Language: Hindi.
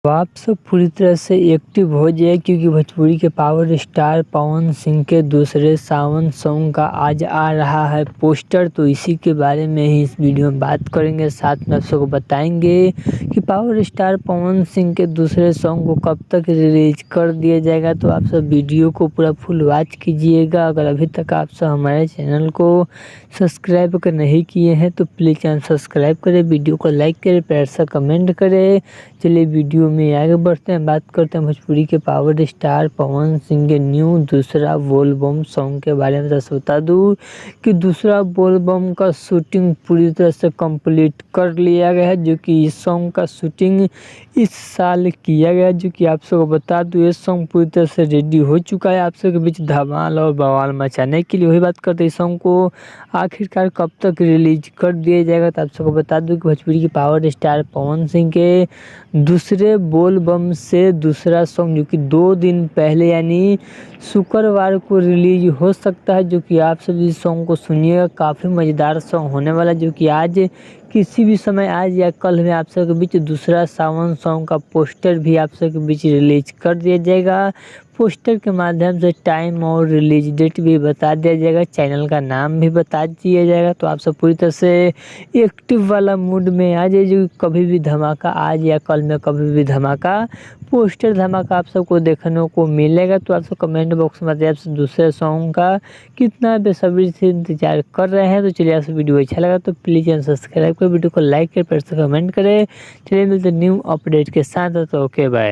तो आप सब पूरी तरह से एक्टिव हो जाए क्योंकि भोजपुरी के पावर स्टार पवन सिंह के दूसरे सावन सॉन्ग का आज आ रहा है पोस्टर। तो इसी के बारे में ही इस वीडियो में बात करेंगे, साथ में आप सबको बताएंगे कि पावर स्टार पवन सिंह के दूसरे सॉन्ग को कब तक रिलीज कर दिया जाएगा। तो आप सब वीडियो को पूरा फुल वॉच कीजिएगा। अगर अभी तक आप सब हमारे चैनल को सब्सक्राइब अगर नहीं किए हैं तो प्लीज़ चैनल सब्सक्राइब करें, वीडियो को लाइक करें, प्यार से कमेंट करें। चलिए वीडियो में आगे बढ़ते हैं, बात करते हैं भोजपुरी के पावर स्टार पवन सिंह के न्यू दूसरा बोल बम सॉन्ग के बारे में। जैसे बता दूँ कि दूसरा बोल बम का शूटिंग पूरी तरह से कंप्लीट कर लिया गया है, जो कि इस सॉन्ग का शूटिंग इस साल किया गया, जो कि आप सबको बता दूँ ये सॉन्ग पूरी तरह से रेडी हो चुका है आप सबके बीच धमाल और बवाल मचाने के लिए। वही बात करते हैं इस सॉन्ग को आखिरकार कब तक रिलीज कर दिया जाएगा। तो आप सबको बता दूँ कि भोजपुरी के पावर स्टार पवन सिंह के दूसरे बोल बम से दूसरा सॉन्ग जो कि 2 दिन पहले यानी शुक्रवार को रिलीज हो सकता है, जो कि आप सभी इस सॉन्ग को सुनिएगा। काफ़ी मज़ेदार सॉन्ग होने वाला है, जो कि आज किसी भी समय आज या कल में आप सबके बीच दूसरा सावन सॉन्ग का पोस्टर भी आप सबके बीच रिलीज कर दिया जाएगा। पोस्टर के माध्यम से टाइम और रिलीज डेट भी बता दिया जाएगा, चैनल का नाम भी बता दिया जाएगा। तो आप सब पूरी तरह से एक्टिव वाला मूड में आ जाइए, जो कभी भी धमाका आज या कल में कभी भी धमाका पोस्टर धमाका आप सबको देखने को मिलेगा। तो आप सब कमेंट बॉक्स में बताइए आप सब दूसरे सॉन्ग का कितना बेसब्री से इंतजार कर रहे हैं। तो चलिए आप वीडियो अच्छा लगा तो प्लीज़ चैनल सब्सक्राइब करें, वीडियो को लाइक करें, प्यार से कमेंट करें। चलिए मिलते न्यू अपडेट के साथ। तो ओके बाय।